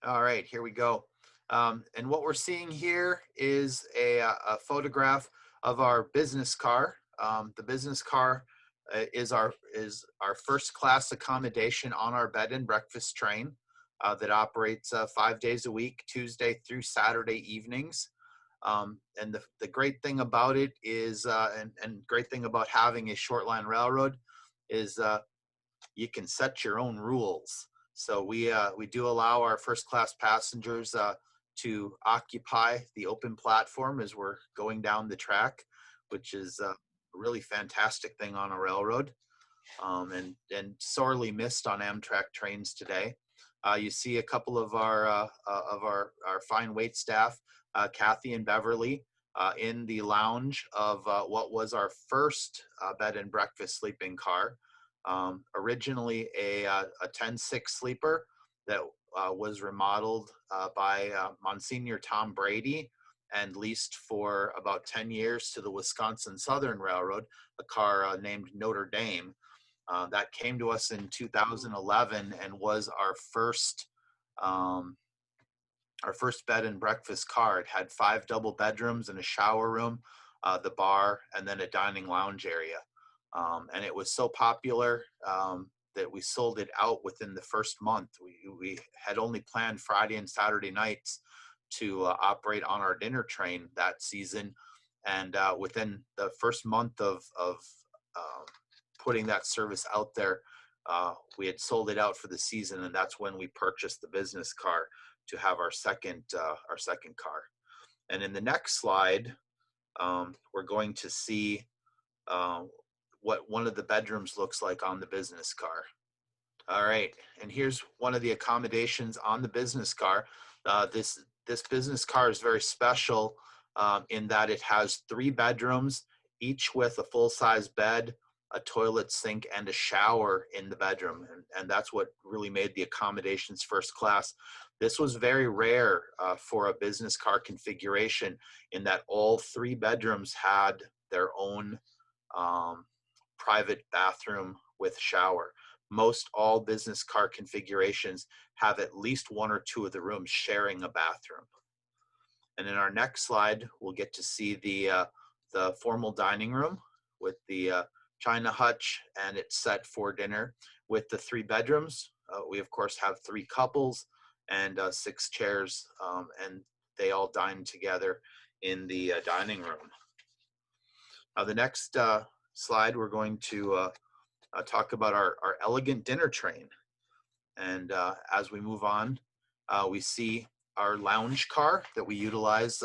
All right, here we go. And what we're seeing here is a photograph of our business car. The business car is our first class accommodation on our bed and breakfast train that operates 5 days a week, Tuesday through Saturday evenings. And the great thing about it is, and great thing about having a short line railroad is you can set your own rules. So we do allow our first class passengers to occupy the open platform as we're going down the track, which is a really fantastic thing on a railroad, and sorely missed on Amtrak trains today. You see a couple of our fine wait staff, Kathy and Beverly, in the lounge of what was our first bed and breakfast sleeping car. Originally a 10-6 sleeper that was remodeled by Monsignor Tom Brady and leased for about 10 years to the Wisconsin Southern Railroad, a car named Notre Dame. That came to us in 2011 and was our first bed and breakfast car. It had 5 double bedrooms and a shower room, the bar, and then a dining lounge area. And it was so popular that we sold it out within the first month. We had only planned Friday and Saturday nights to operate on our dinner train that season. And within the first month of putting that service out there, we had sold it out for the season, and that's when we purchased the business car to have our second car. And in the next slide, we're going to see what one of the bedrooms looks like on the business car. All right, and here's one of the accommodations on the business car. This business car is very special in that it has 3 bedrooms, each with a full-size bed, a toilet, sink, and a shower in the bedroom. And that's what really made the accommodations first class. This was very rare for a business car configuration in that all 3 bedrooms had their own private bathroom with shower. Most all business car configurations have at least 1 or 2 of the rooms sharing a bathroom. And in our next slide, we'll get to see the formal dining room with the china hutch, and it's set for dinner with the 3 bedrooms. We of course have 3 couples and 6 chairs, and they all dine together in the dining room. Now the next slide, we're going to talk about our elegant dinner train. And as we move on, we see our lounge car that we utilize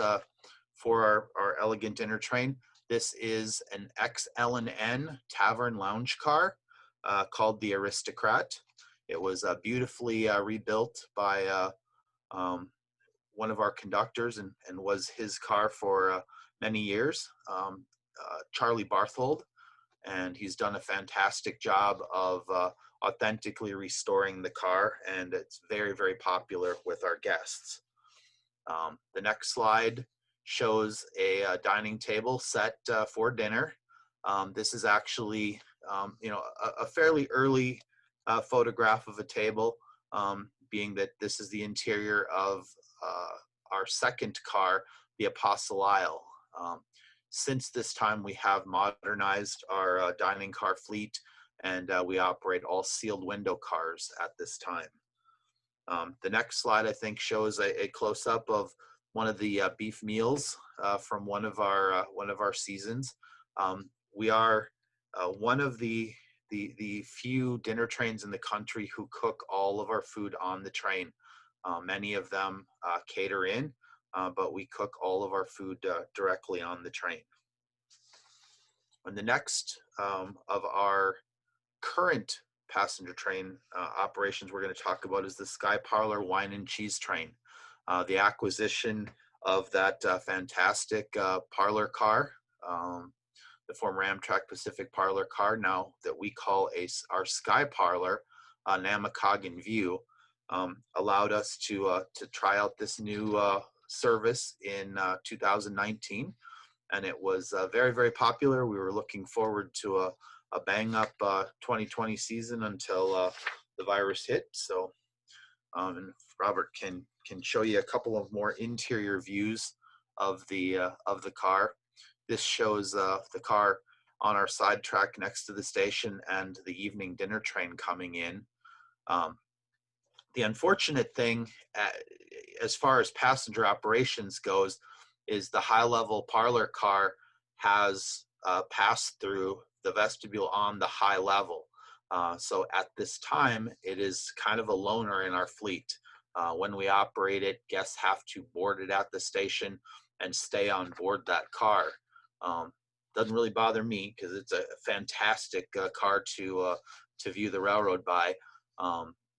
for our elegant dinner train. This is an XL&N Tabern lounge car called the Aristocrat. It was beautifully rebuilt by one of our conductors and was his car for many years, Charlie Barthold. And he's done a fantastic job of authentically restoring the car, and it's very, very popular with our guests. The next slide shows a dining table set for dinner. This is actually, a fairly early photograph of a table, being that this is the interior of our second car, the Apostle Isle. Since this time, we have modernized our dining car fleet, and we operate all sealed window cars at this time. The next slide, I think, shows a close-up of one of the beef meals from one of our seasons. We are one of the few dinner trains in the country who cook all of our food on the train. Many of them cater in, but we cook all of our food directly on the train. And the next of our current passenger train operations we're going to talk about is the Sky Parlor Wine and Cheese Train. The acquisition of that fantastic parlor car, the former Amtrak Pacific parlor car, now that we call our Sky Parlor, Namakagon View, allowed us to try out this new service in 2019, and it was very, very popular. We were looking forward to a bang up 2020 season until the virus hit. So And Robert can show you a couple of more interior views of the car. This shows the car on our side track next to the station and the evening dinner train coming in. The unfortunate thing, as far as passenger operations goes, is the high-level parlor car has passed through the vestibule on the high level. So at this time, it is kind of a loner in our fleet. When we operate it, guests have to board it at the station and stay on board that car. Doesn't really bother me because it's a fantastic car to view the railroad by.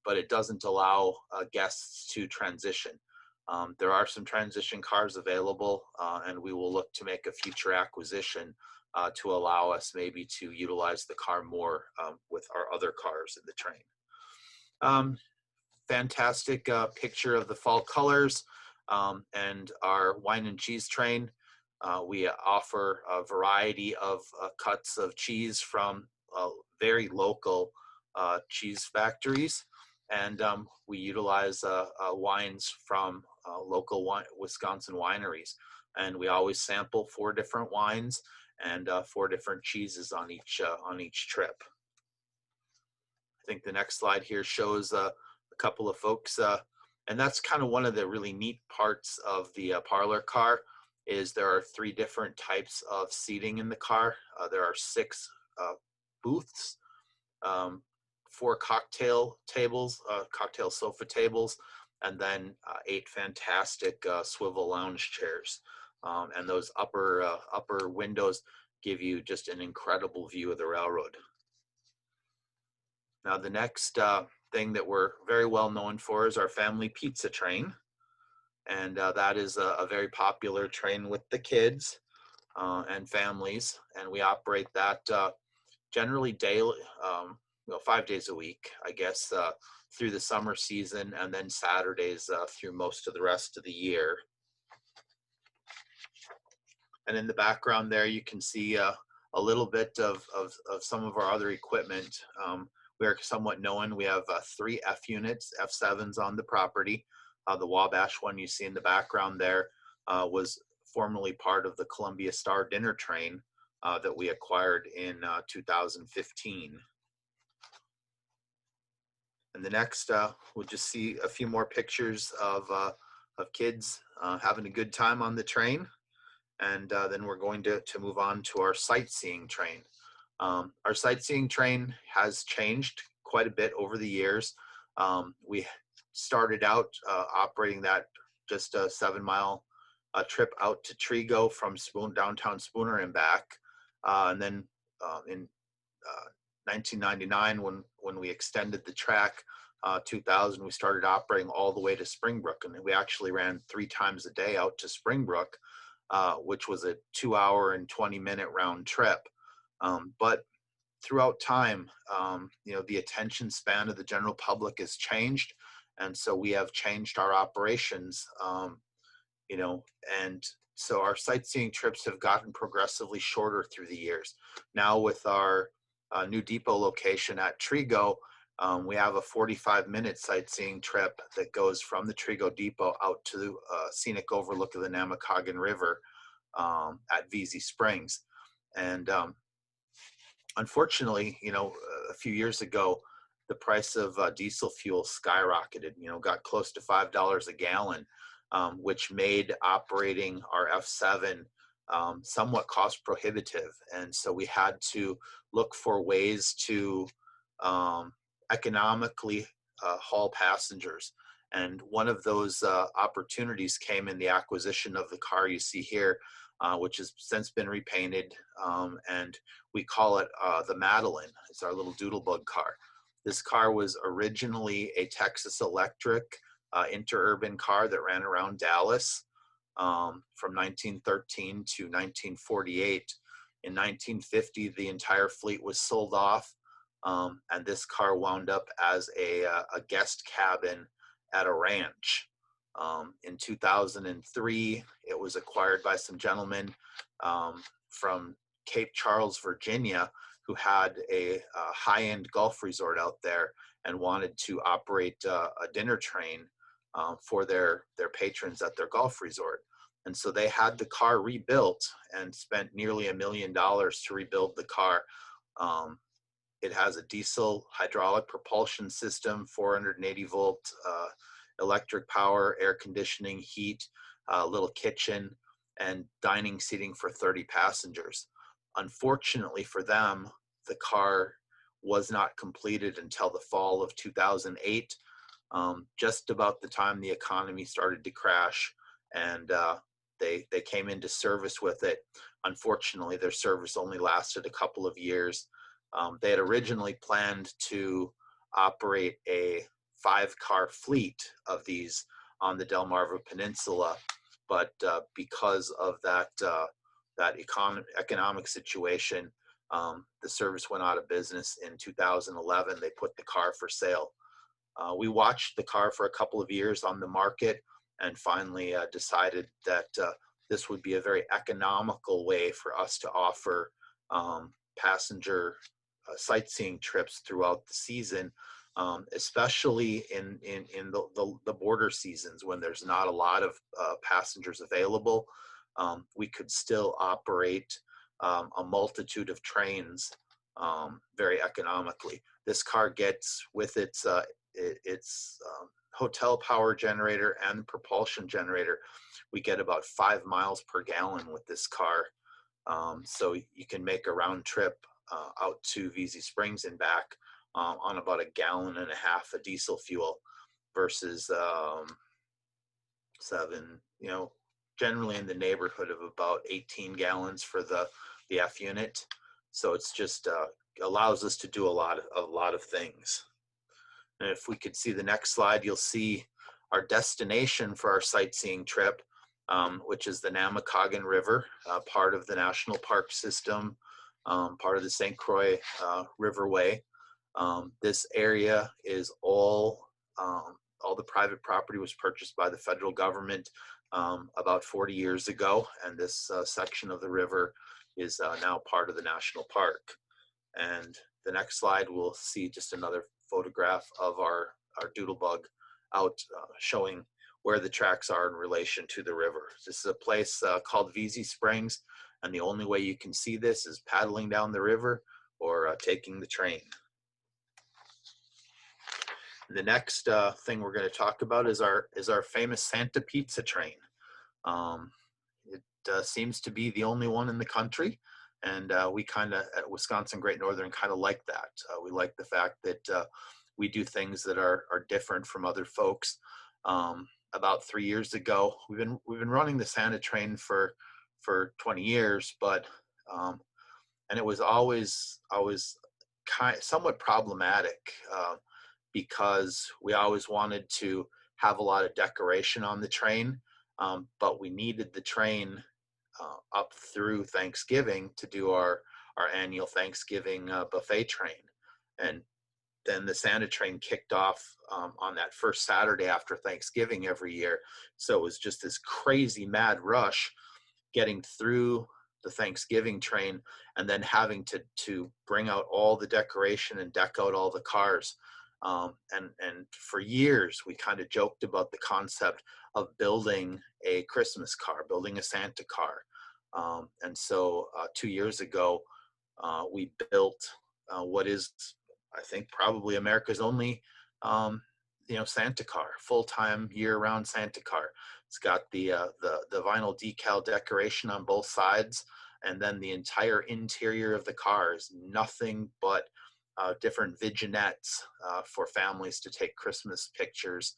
But it doesn't allow guests to transition. There are some transition cars available, and we will look to make a future acquisition to allow us maybe to utilize the car more with our other cars in the train. Fantastic picture of the fall colors and our wine and cheese train. We offer a variety of cuts of cheese from very local cheese factories. And we utilize wines from local Wisconsin wineries. And we always sample 4 different wines and 4 different cheeses on each trip. I think the next slide here shows a couple of folks. And that's kind of one of the really neat parts of the parlor car is there are 3 different types of seating in the car. There are 6 booths. 4 cocktail tables, cocktail sofa tables, and then 8 fantastic swivel lounge chairs. And those upper windows give you just an incredible view of the railroad. Now, the next thing that we're very well known for is our family pizza train. And that is a very popular train with the kids and families. And we operate that generally daily, 5 days a week, I guess, through the summer season, and then Saturdays through most of the rest of the year. And in the background there, you can see a little bit of some of our other equipment. We are somewhat known. We have 3 F units, F7s on the property. The Wabash one you see in the background there was formerly part of the Columbia Star dinner train that we acquired in 2015. And the next, we'll just see a few more pictures of kids having a good time on the train. And then we're going to move on to our sightseeing train. Our sightseeing train has changed quite a bit over the years. We started out operating that just a 7-mile trip out to Trigo from downtown Spooner and back. And then in 1999, when we extended the track, 2000, we started operating all the way to Springbrook, and we actually ran 3 times a day out to Springbrook, which was a 2-hour and 20-minute round trip. But throughout time, the attention span of the general public has changed, and so we have changed our operations. And so our sightseeing trips have gotten progressively shorter through the years. Now with our new depot location at Trigo, we have a 45-minute sightseeing trip that goes from the Trigo depot out to the scenic overlook of the Namakagon River at VZ Springs. And unfortunately, a few years ago, the price of diesel fuel skyrocketed, got close to $5 a gallon, which made operating our F7 somewhat cost prohibitive. And so we had to look for ways to economically haul passengers. And one of those opportunities came in the acquisition of the car you see here, which has since been repainted, and we call it the Madeline. It's our little doodlebug car. This car was originally a Texas Electric interurban car that ran around Dallas from 1913 to 1948. In 1950, the entire fleet was sold off, and this car wound up as a guest cabin at a ranch. In 2003, it was acquired by some gentlemen from Cape Charles, Virginia, who had a high-end golf resort out there and wanted to operate a dinner train for their patrons at their golf resort. And so they had the car rebuilt and spent nearly $1 million to rebuild the car. It has a diesel hydraulic propulsion system, 480 volt electric power, air conditioning, heat, little kitchen, and dining seating for 30 passengers. Unfortunately for them, the car was not completed until the fall of 2008, just about the time the economy started to crash, and they came into service with it. Unfortunately, their service only lasted a couple of years. They had originally planned to operate a 5-car fleet of these on the Delmarva Peninsula, but because of that economic situation, the service went out of business in 2011. They put the car for sale. We watched the car for a couple of years on the market and finally decided that this would be a very economical way for us to offer passenger sightseeing trips throughout the season, especially in the border seasons when there's not a lot of passengers available. We could still operate a multitude of trains very economically. This car gets, with its hotel power generator and propulsion generator, we get about 5 miles per gallon with this car. So you can make a round trip out to VZ Springs and back on about 1.5 gallons of diesel fuel versus generally in the neighborhood of about 18 gallons for the F unit. So it's just allows us to do a lot of things. And if we could see the next slide, you'll see our destination for our sightseeing trip, which is the Namakagon River, part of the National Park System, part of the St. Croix Riverway. This area is all the private property was purchased by the federal government about 40 years ago, and this section of the river is now part of the national park. And the next slide, we'll see just another photograph of our doodlebug out showing where the tracks are in relation to the river. This is a place called VZ Springs, and the only way you can see this is paddling down the river or taking the train. The next thing we're going to talk about is our famous Santa Pizza train. It seems to be the only one in the country, and we kind of at Wisconsin Great Northern kind of like that. We like the fact that we do things that are different from other folks. About 3 years ago, we've been running the Santa train for 20 years, but and it was always somewhat problematic because we always wanted to have a lot of decoration on the train, but we needed the train up through Thanksgiving to do our annual Thanksgiving buffet train. And then the Santa train kicked off on that first Saturday after Thanksgiving every year. So it was just this crazy mad rush getting through the Thanksgiving train and then having to bring out all the decoration and deck out all the cars. And for years, we kind of joked about the concept of building a Christmas car, building a Santa car. And so 2 years ago, we built what is, I think, probably America's only, Santa car, full-time, year-round Santa car. It's got the vinyl decal decoration on both sides, and then the entire interior of the car is nothing but different vignettes for families to take Christmas pictures.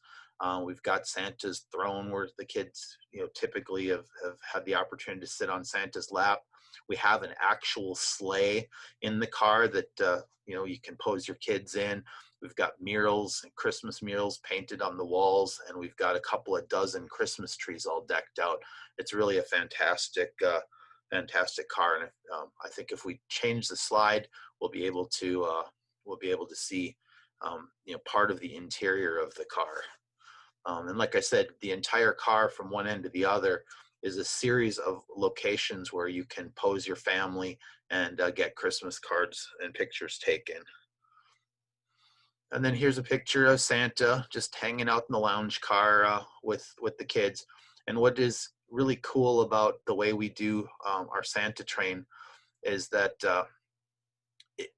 We've got Santa's throne where the kids, typically have had the opportunity to sit on Santa's lap. We have an actual sleigh in the car that you can pose your kids in. We've got murals, Christmas murals painted on the walls, and we've got a couple of dozen Christmas trees all decked out. It's really a fantastic car, and I think if we change the slide, we'll be able to see part of the interior of the car. And like I said, the entire car from one end to the other is a series of locations where you can pose your family and get Christmas cards and pictures taken. And then here's a picture of Santa just hanging out in the lounge car with the kids. And what is really cool about the way we do our Santa train is that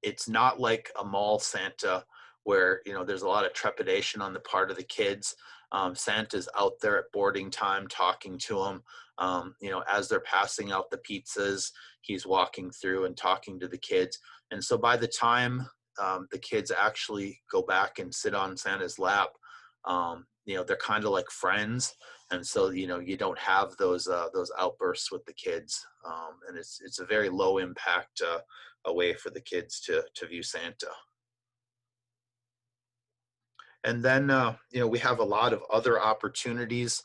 it's not like a mall Santa where, you know, there's a lot of trepidation on the part of the kids. Santa's out there at boarding time talking to them. You know, as they're passing out the pizzas, he's walking through and talking to the kids. And so by the time the kids actually go back and sit on Santa's lap, you know, they're kind of like friends. And so, you know, you don't have those outbursts with the kids. And it's a very low impact a way for the kids to view Santa. And then, you know, we have a lot of other opportunities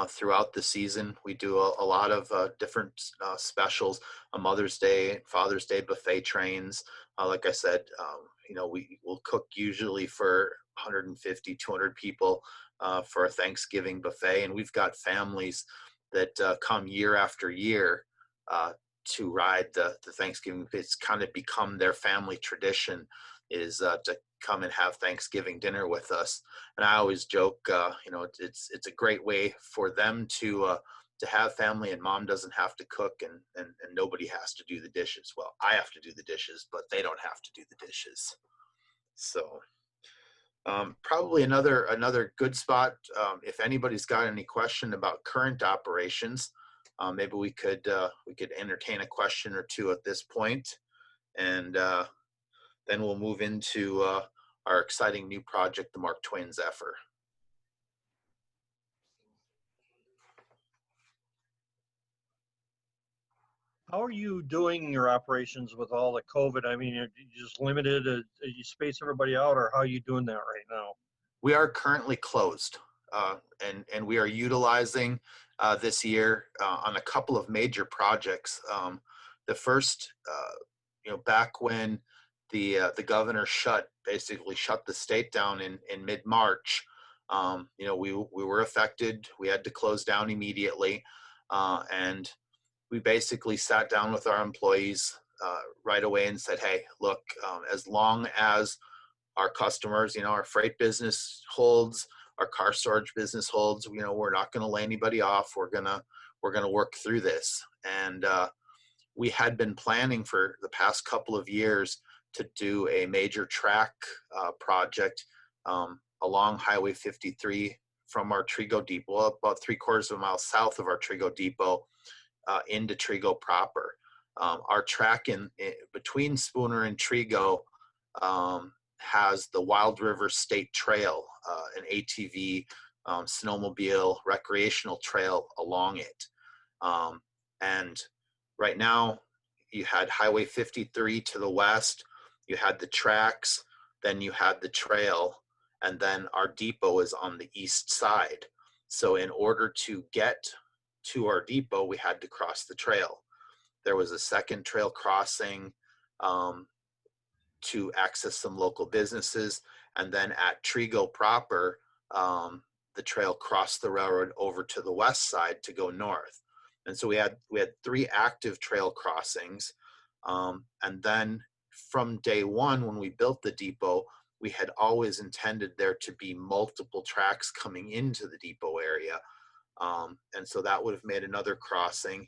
throughout the season. We do a lot of different specials, a Mother's Day, Father's Day buffet trains. Like I said, you know, we will cook usually for 150, 200 people for a Thanksgiving buffet. And we've got families that come year after year to ride the Thanksgiving. It's kind of become their family tradition is to come and have Thanksgiving dinner with us. And I always joke, you know, it's a great way for them to have family, and mom doesn't have to cook, and nobody has to do the dishes. Well, I have to do the dishes, but they don't have to do the dishes. So probably another good spot. If anybody's got any question about current operations, maybe we could entertain a question or two at this point, and then we'll move into our exciting new project, the Mark Twain Zephyr. How are you doing your operations with all the COVID? I mean, are you just limited? You space everybody out, or how are you doing that right now? We are currently closed, and we are utilizing this year on a couple of major projects. The first, you know, back when the governor basically shut the state down in mid-March, you know, we were affected. We had to close down immediately, and we basically sat down with our employees right away and said, hey, look, as long as our customers, you know, our freight business holds, our car storage business holds, you know, we're not going to lay anybody off. We're going to work through this. And we had been planning for the past couple of years to do a major track project along Highway 53 from our Trigo Depot, about 3/4 of a mile south of our Trigo Depot, into Trigo proper. Our track in between Spooner and Trigo has the Wild River State Trail, an ATV snowmobile recreational trail along it. And right now you had Highway 53 to the west, you had the tracks, then you had the trail, and then our depot is on the east side. So in order to get to our depot, we had to cross the trail. There was a second trail crossing to access some local businesses, and then at Trigo proper, the trail crossed the railroad over to the west side to go north. And so we had 3 active trail crossings, and then from day one when we built the depot, we had always intended there to be multiple tracks coming into the depot area. And so that would have made another crossing.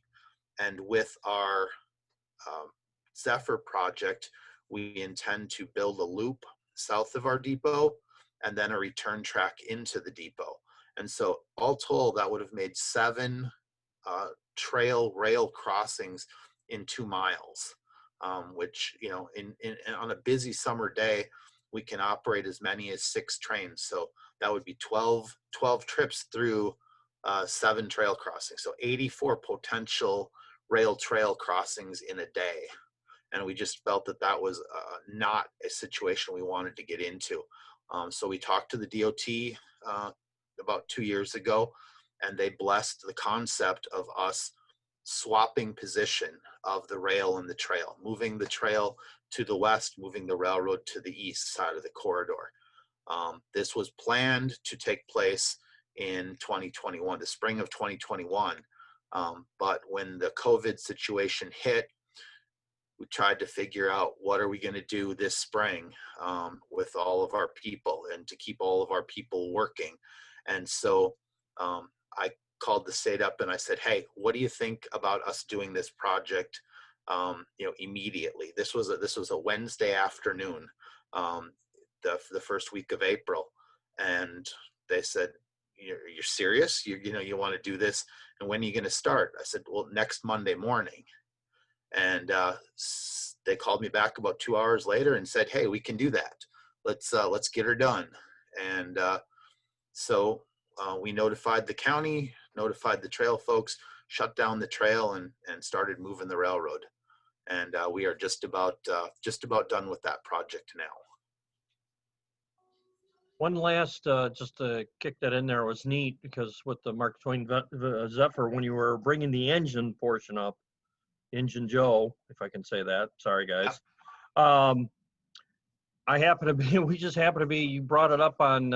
And with our Zephyr project, we intend to build a loop south of our depot and then a return track into the depot. And so all told, that would have made 7 trail rail crossings in 2 miles, which, you know, in on a busy summer day, we can operate as many as 6 trains. So that would be 12 trips through 7 trail crossings. So 84 potential rail trail crossings in a day. And we just felt that that was not a situation we wanted to get into. So we talked to the DOT about 2 years ago, and they blessed the concept of us swapping position of the rail and the trail, moving the trail to the west, moving the railroad to the east side of the corridor. This was planned to take place in 2021, the spring of 2021. But when the COVID situation hit, we tried to figure out what are we going to do this spring with all of our people and to keep all of our people working. And so I called the state up and I said, hey, what do you think about us doing this project immediately? This was a Wednesday afternoon, the first week of April. And they said, you're serious? You want to do this? And when are you going to start? I said, well, next Monday morning. And they called me back about 2 hours later and said, hey, we can do that. Let's get her done. And so we notified the county, notified the trail folks, shut down the trail, and started moving the railroad. And we are just about done with that project now. One last, just to kick that in there, was neat because with the Mark Twain Zephyr, when you were bringing the engine portion up, Engine Joe, if I can say that, sorry guys. Yep. I happen to be, we just happen to be, you brought it up on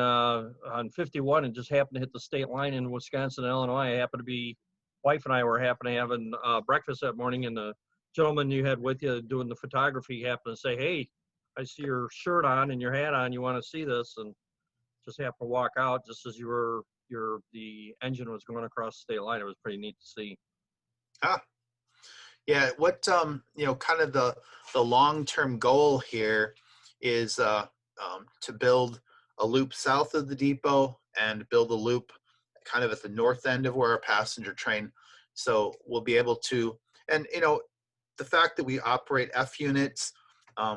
51 and just happened to hit the state line in Wisconsin and Illinois. I happened to be, wife and I were having breakfast that morning, and the gentleman you had with you doing the photography happened to say, hey, I see your shirt on and your hat on, you want to see this? And just happened to walk out just as the engine was going across the state line. It was pretty neat to see. Yeah, what kind of the long-term goal here is to build a loop south of the depot and build a loop kind of at the north end of where our passenger train. So we'll be able to, and the fact that we operate F units,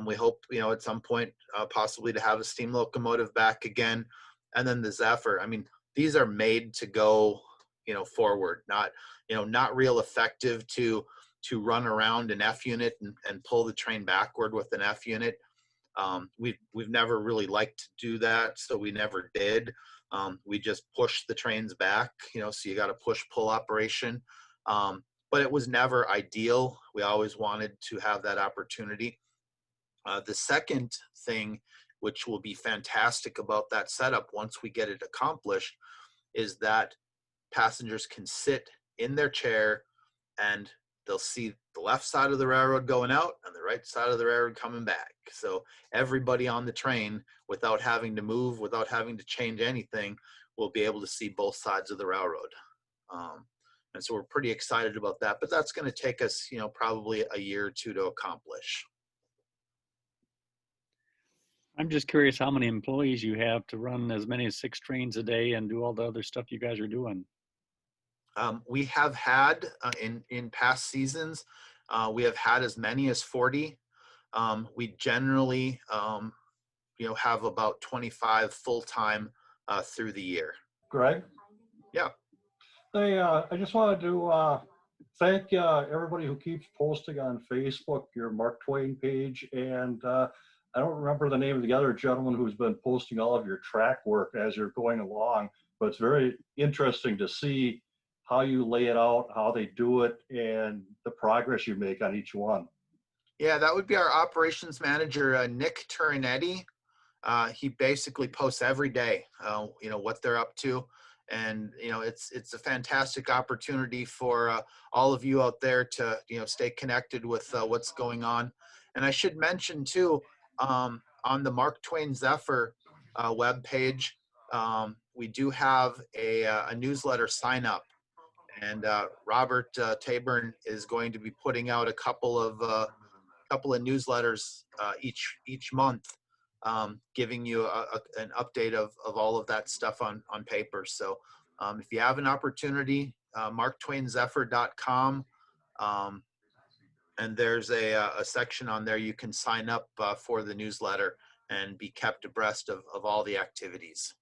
we hope at some point possibly to have a steam locomotive back again, and then the Zephyr. I mean, these are made to go forward, not real effective to run around an F unit and pull the train backward with an F unit. We've never really liked to do that, so we never did. We just push the trains back, so you got a push-pull operation. But it was never ideal. We always wanted to have that opportunity. The second thing, which will be fantastic about that setup once we get it accomplished, is that passengers can sit in their chair and they'll see the left side of the railroad going out and the right side of the railroad coming back. So everybody on the train, without having to move, without having to change anything, will be able to see both sides of the railroad. And so we're pretty excited about that, but that's going to take us, probably a year or two to accomplish. I'm just curious how many employees you have to run as many as 6 trains a day and do all the other stuff you guys are doing. We have had in past seasons, we have had as many as 40. We generally, have about 25 full-time through the year. Greg? Yeah. Hey, I just wanted to thank everybody who keeps posting on Facebook, your Mark Twain page, and I don't remember the name of the other gentleman who's been posting all of your track work as you're going along, but it's very interesting to see how you lay it out, how they do it, and the progress you make on each one. Yeah, that would be our operations manager, Nick Turinetti. He basically posts every day, what they're up to. And, it's a fantastic opportunity for all of you out there to, stay connected with what's going on. And I should mention too, on the Mark Twain Zephyr webpage, we do have a newsletter sign up. And Robert Tabern is going to be putting out a couple of newsletters each month, giving you an update of all of that stuff on paper. So if you have an opportunity, marktwainzephyr.com, and there's a section on there you can sign up for the newsletter and be kept abreast of all the activities.